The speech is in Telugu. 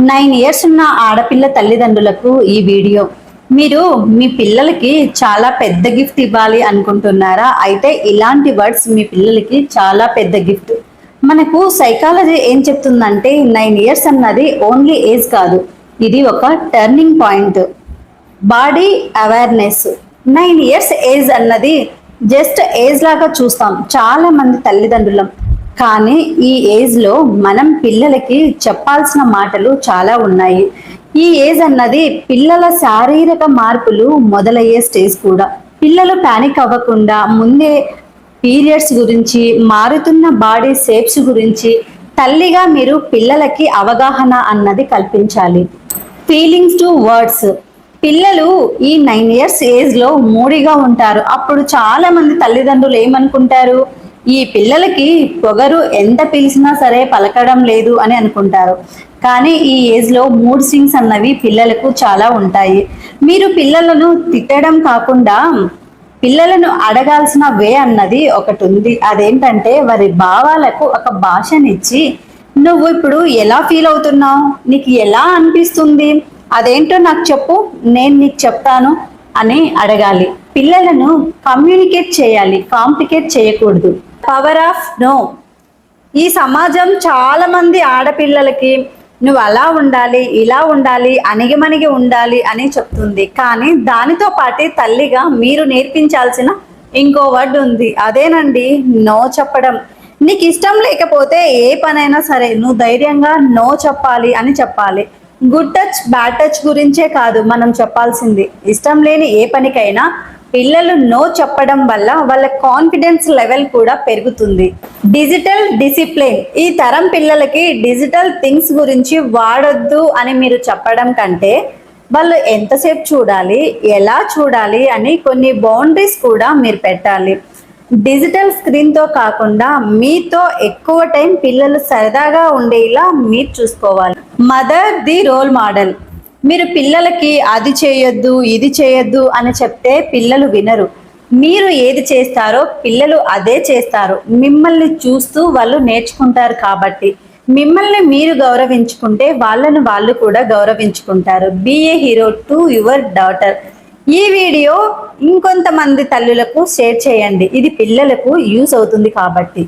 9 ఇయర్స్ ఉన్న ఆడపిల్ల తల్లిదండ్రులకు ఈ వీడియో. మీరు మీ పిల్లలకి చాలా పెద్ద గిఫ్ట్ ఇవ్వాలి అనుకుంటున్నారా? అయితే ఇలాంటి వర్డ్స్ మీ పిల్లలకి చాలా పెద్ద గిఫ్ట్. మనకు సైకాలజీ ఏం చెప్తుందంటే 9 ఇయర్స్ అన్నది ఓన్లీ ఏజ్ కాదు, ఇది ఒక turning point. Body awareness. 9 years age అన్నది జస్ట్ ఏజ్ లాగా చూస్తాం చాలా మంది తల్లిదండ్రులం. కానీ ఈ ఏజ్ లో మనం పిల్లలకి చెప్పాల్సిన మాటలు చాలా ఉన్నాయి. ఈ ఏజ్ అన్నది పిల్లల శారీరక మార్పులు మొదలయ్యే స్టేజ్ కూడా. పిల్లలు పానిక్ అవ్వకుండా ముందే పీరియడ్స్ గురించి, మారుతున్న బాడీ షేప్స్ గురించి తల్లిగా మీరు పిల్లలకి అవగాహన అన్నది కల్పించాలి. Feelings to words. పిల్లలు ఈ 9 ఇయర్స్ ఏజ్ లో మూడిగా ఉంటారు. అప్పుడు చాలా మంది తల్లిదండ్రులు ఏమనుకుంటారు, ఈ పిల్లలకి పొగరు ఎంత పిలిచినా సరే పలకడం లేదు అని అనుకుంటారు. కానీ ఈ ఏజ్ లో మూడ్ స్వింగ్స్ అన్నవి పిల్లలకు చాలా ఉంటాయి. మీరు పిల్లలను తిట్టడం కాకుండా పిల్లలను అడగాల్సిన వే అన్నది ఒకటి ఉంది. అదేంటంటే వారి భావాలకు ఒక భాషనిచ్చి, నువ్వు ఇప్పుడు ఎలా ఫీల్ అవుతున్నావు, నీకు ఎలా అనిపిస్తుంది, అదేంటో నాకు చెప్పు, నేను నీకు చెప్తాను అని అడగాలి. పిల్లలను కమ్యూనికేట్ చేయాలి, కాంప్లికేట్ చేయకూడదు. Power of no. ఈ సమాజం చాలా మంది ఆడపిల్లలకి నువ్వు అలా ఉండాలి, ఇలా ఉండాలి, అణిగిమణిగి ఉండాలి అని చెప్తుంది. కానీ దానితో పాటు తల్లిగా మీరు నేర్పించాల్సిన ఇంకో వర్డ్ ఉంది. అదేనండి నో చెప్పడం. నీకు ఇష్టం లేకపోతే ఏ పనైనా సరే నువ్వు ధైర్యంగా నో చెప్పాలి అని చెప్పాలి. గుడ్ టచ్ బ్యాడ్ టచ్ గురించే కాదు మనం చెప్పాల్సింది. ఇష్టం లేని ఏ పనికైనా పిల్లలు నో చెప్పడం వల్ల వాళ్ళ కాన్ఫిడెన్స్ లెవెల్ కూడా పెరుగుతుంది. Digital discipline. ఈ తరం పిల్లలకి డిజిటల్ థింగ్స్ గురించి వాడొద్దు అని మీరు చెప్పడం కంటే వాళ్ళు ఎంతసేపు చూడాలి, ఎలా చూడాలి అని కొన్ని బౌండరీస్ కూడా మీరు పెట్టాలి. డిజిటల్ స్క్రీన్తో కాకుండా మీతో ఎక్కువ టైం పిల్లలు సరదాగా ఉండేలా మీరు చూసుకోవాలి. Mother the role model. మీరు పిల్లలకి అది చేయొద్దు, ఇది చేయొద్దు అని చెప్తే పిల్లలు వినరు. మీరు ఏది చేస్తారో పిల్లలు అదే చేస్తారు. మిమ్మల్ని చూస్తూ వాళ్ళు నేర్చుకుంటారు. కాబట్టి మిమ్మల్ని మీరు గౌరవించుకుంటే వాళ్ళను వాళ్ళు కూడా గౌరవించుకుంటారు. Be a hero to your daughter. ఈ వీడియో ఇంకొంతమంది తల్లులకు షేర్ చేయండి. ఇది పిల్లలకు యూస్ అవుతుంది కాబట్టి.